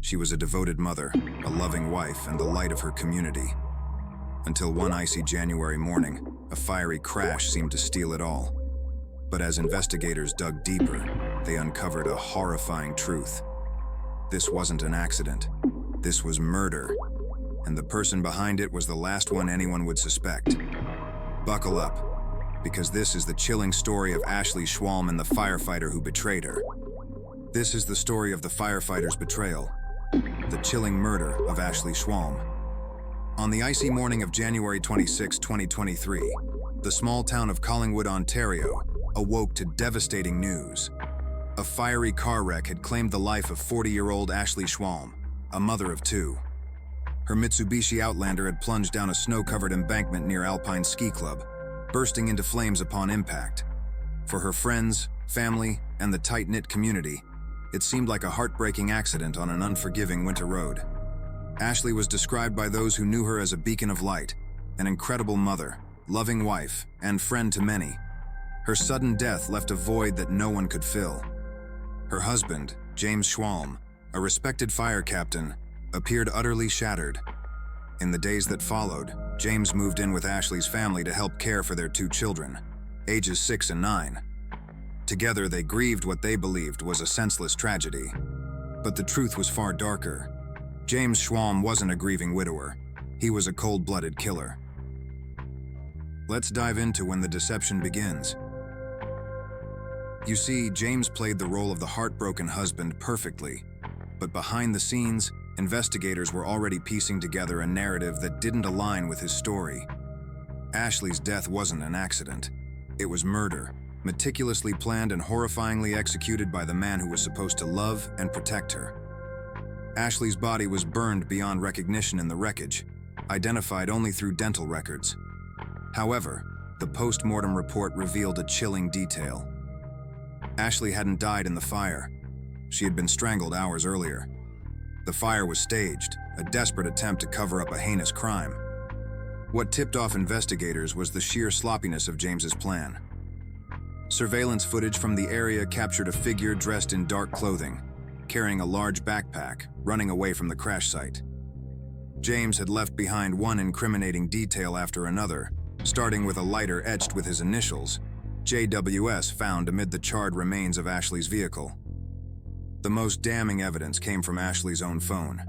She was a devoted mother, a loving wife, and the light of her community. Until one icy January morning, a fiery crash seemed to steal it all. But as investigators dug deeper, they uncovered a horrifying truth. This wasn't an accident. This was murder. And the person behind it was the last one anyone would suspect. Buckle up, because this is the chilling story of Ashley Schwalm and the firefighter who betrayed her. This is the story of the firefighter's betrayal, the chilling murder of Ashley Schwalm. On the icy morning of January 26, 2023, the small town of Collingwood, Ontario, awoke to devastating news. A fiery car wreck had claimed the life of 40-year-old Ashley Schwalm, a mother of two. Her Mitsubishi Outlander had plunged down a snow-covered embankment near Alpine Ski Club, bursting into flames upon impact. For her friends, family, and the tight-knit community, it seemed like a heartbreaking accident on an unforgiving winter road. Ashley was described by those who knew her as a beacon of light, an incredible mother, loving wife, and friend to many. Her sudden death left a void that no one could fill. Her husband, James Schwalm, a respected fire captain, appeared utterly shattered. In the days that followed, James moved in with Ashley's family to help care for their two children, ages 6 and 9. Together, they grieved what they believed was a senseless tragedy. But the truth was far darker. James Schwalm wasn't a grieving widower. He was a cold-blooded killer. Let's dive into when the deception begins. You see, James played the role of the heartbroken husband perfectly. But behind the scenes, investigators were already piecing together a narrative that didn't align with his story. Ashley's death wasn't an accident. It was murder, meticulously planned and horrifyingly executed by the man who was supposed to love and protect her. Ashley's body was burned beyond recognition in the wreckage, identified only through dental records. However, the post-mortem report revealed a chilling detail. Ashley hadn't died in the fire. She had been strangled hours earlier. The fire was staged, a desperate attempt to cover up a heinous crime. What tipped off investigators was the sheer sloppiness of James's plan. Surveillance footage from the area captured a figure dressed in dark clothing, carrying a large backpack, running away from the crash site. James had left behind one incriminating detail after another, starting with a lighter etched with his initials, JWS, found amid the charred remains of Ashley's vehicle. The most damning evidence came from Ashley's own phone.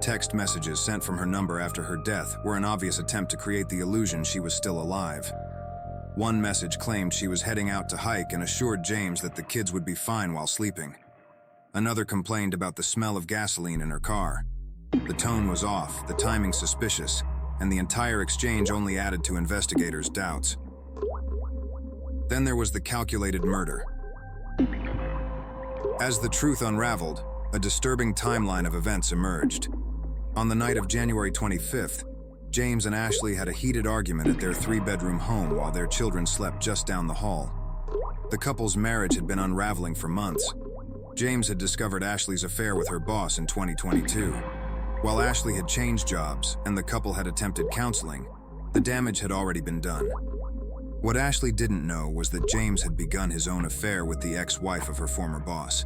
Text messages sent from her number after her death were an obvious attempt to create the illusion she was still alive. One message claimed she was heading out to hike and assured James that the kids would be fine while sleeping. Another complained about the smell of gasoline in her car. The tone was off, the timing suspicious, and the entire exchange only added to investigators' doubts. Then there was the calculated murder. As the truth unraveled, a disturbing timeline of events emerged. On the night of January 25th, James and Ashley had a heated argument at their 3-bedroom home while their children slept just down the hall. The couple's marriage had been unraveling for months. James had discovered Ashley's affair with her boss in 2022. While Ashley had changed jobs and the couple had attempted counseling, the damage had already been done. What Ashley didn't know was that James had begun his own affair with the ex-wife of her former boss.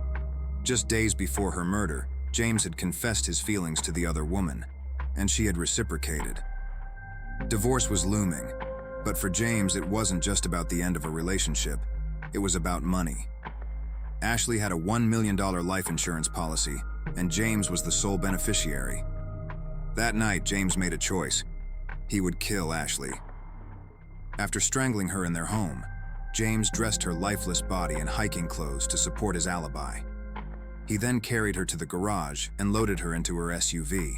Just days before her murder, James had confessed his feelings to the other woman, and she had reciprocated. Divorce was looming, but for James it wasn't just about the end of a relationship, it was about money. Ashley had a $1 million life insurance policy, and James was the sole beneficiary. That night, James made a choice. He would kill Ashley. After strangling her in their home, James dressed her lifeless body in hiking clothes to support his alibi. He then carried her to the garage and loaded her into her SUV.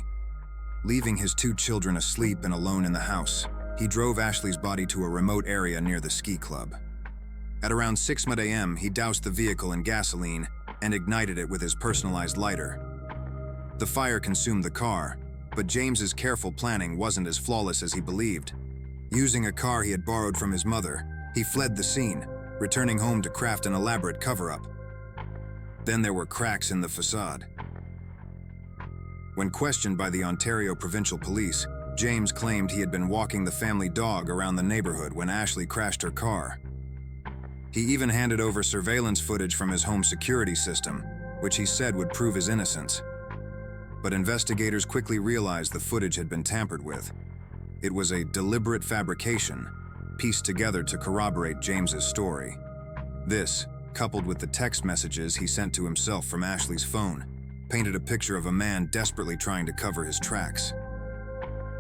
Leaving his two children asleep and alone in the house, he drove Ashley's body to a remote area near the ski club. At around 6 a.m., he doused the vehicle in gasoline and ignited it with his personalized lighter. The fire consumed the car, but James's careful planning wasn't as flawless as he believed. Using a car he had borrowed from his mother, he fled the scene, returning home to craft an elaborate cover-up. Then there were cracks in the facade. When questioned by the Ontario Provincial Police, James claimed he had been walking the family dog around the neighborhood when Ashley crashed her car. He even handed over surveillance footage from his home security system, which he said would prove his innocence. But investigators quickly realized the footage had been tampered with. It was a deliberate fabrication, pieced together to corroborate James's story. This, coupled with the text messages he sent to himself from Ashley's phone, painted a picture of a man desperately trying to cover his tracks.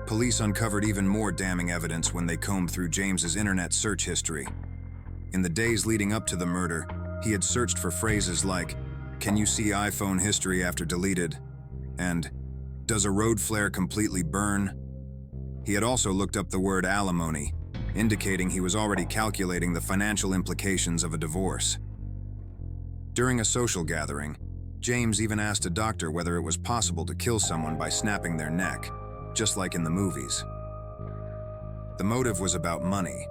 Police uncovered even more damning evidence when they combed through James's internet search history. In the days leading up to the murder, he had searched for phrases like, "Can you see iPhone history after deleted?" and "Does a road flare completely burn?" He had also looked up the word alimony, indicating he was already calculating the financial implications of a divorce. During a social gathering, James even asked a doctor whether it was possible to kill someone by snapping their neck, just like in the movies. The motive was about money.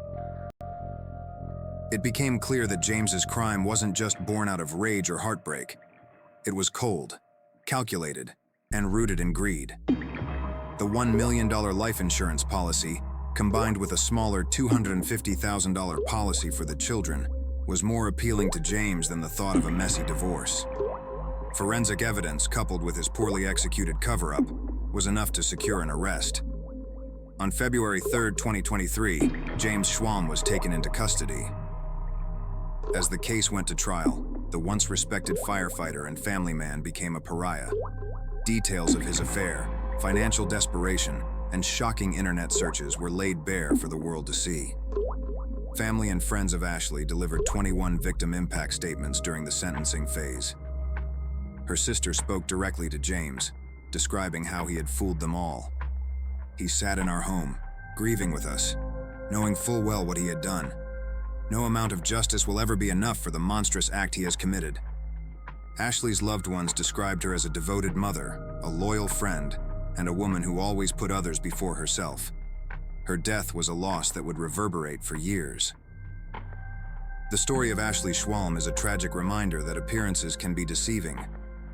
It became clear that James's crime wasn't just born out of rage or heartbreak. It was cold, calculated, and rooted in greed. The $1 million life insurance policy, combined with a smaller $250,000 policy for the children, was more appealing to James than the thought of a messy divorce. Forensic evidence, coupled with his poorly executed cover-up, was enough to secure an arrest. On February 3, 2023, James Schwalm was taken into custody. As the case went to trial, the once respected firefighter and family man became a pariah. Details of his affair, financial desperation, and shocking internet searches were laid bare for the world to see. Family and friends of Ashley delivered 21 victim impact statements during the sentencing phase. Her sister spoke directly to James, describing how he had fooled them all. "He sat in our home, grieving with us, knowing full well what he had done. No amount of justice will ever be enough for the monstrous act he has committed." Ashley's loved ones described her as a devoted mother, a loyal friend, and a woman who always put others before herself. Her death was a loss that would reverberate for years. The story of Ashley Schwalm is a tragic reminder that appearances can be deceiving.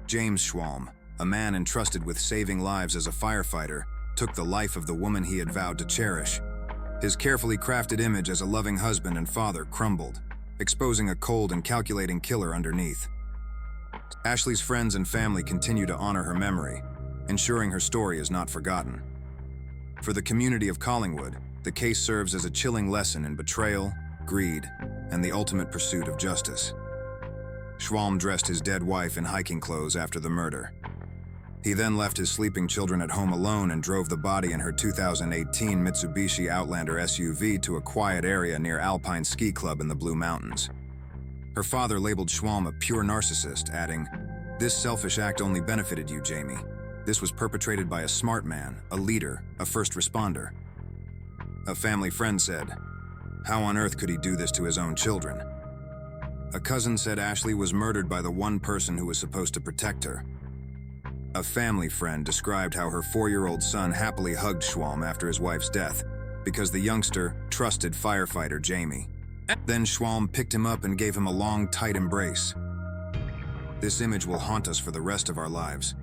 James Schwalm, a man entrusted with saving lives as a firefighter, took the life of the woman he had vowed to cherish. His carefully crafted image as a loving husband and father crumbled, exposing a cold and calculating killer underneath. Ashley's friends and family continue to honor her memory, ensuring her story is not forgotten. For the community of Collingwood, the case serves as a chilling lesson in betrayal, greed, and the ultimate pursuit of justice. Schwalm dressed his dead wife in hiking clothes after the murder. He then left his sleeping children at home alone and drove the body in her 2018 Mitsubishi Outlander SUV to a quiet area near Alpine Ski Club in the Blue Mountains. Her father labeled Schwalm a pure narcissist, adding, "This selfish act only benefited you, Jamie. This was perpetrated by a smart man, a leader, a first responder." A family friend said, "How on earth could he do this to his own children?" A cousin said Ashley was murdered by the one person who was supposed to protect her. A family friend described how her 4-year-old son happily hugged Schwalm after his wife's death because the youngster trusted firefighter Jamie. Then Schwalm picked him up and gave him a long, tight embrace. This image will haunt us for the rest of our lives.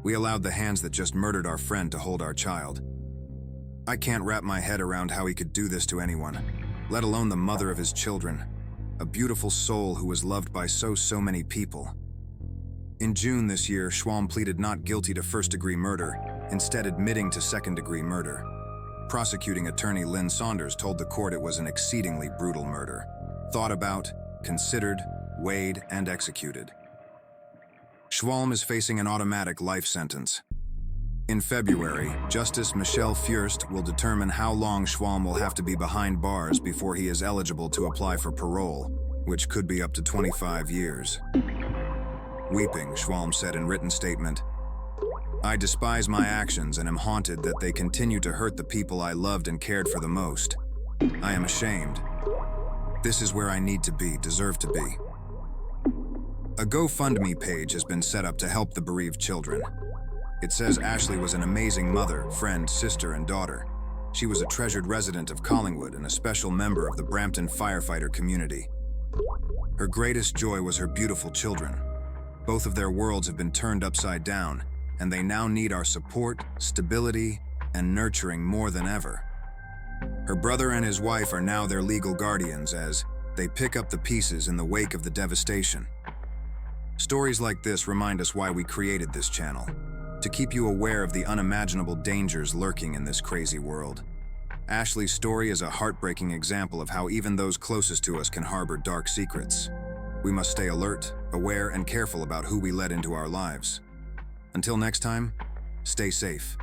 We allowed the hands that just murdered our friend to hold our child. I can't wrap my head around how he could do this to anyone, let alone the mother of his children, a beautiful soul who was loved by so many people. In June this year, Schwalm pleaded not guilty to first-degree murder, instead admitting to second-degree murder. Prosecuting attorney Lynn Saunders told the court it was an exceedingly brutal murder, thought about, considered, weighed, and executed. Schwalm is facing an automatic life sentence. In February, Justice Michelle Furst will determine how long Schwalm will have to be behind bars before he is eligible to apply for parole, which could be up to 25 years. Weeping, Schwalm said in written statement, "I despise my actions and am haunted that they continue to hurt the people I loved and cared for the most. I am ashamed. This is where I need to be, deserve to be." A GoFundMe page has been set up to help the bereaved children. It says Ashley was an amazing mother, friend, sister, and daughter. She was a treasured resident of Collingwood and a special member of the Brampton firefighter community. Her greatest joy was her beautiful children. Both of their worlds have been turned upside down, and they now need our support, stability, and nurturing more than ever. Her brother and his wife are now their legal guardians as they pick up the pieces in the wake of the devastation. Stories like this remind us why we created this channel. to keep you aware of the unimaginable dangers lurking in this crazy world. Ashley's story is a heartbreaking example of how even those closest to us can harbor dark secrets. We must stay alert, aware, and careful about who we let into our lives. Until next time, stay safe.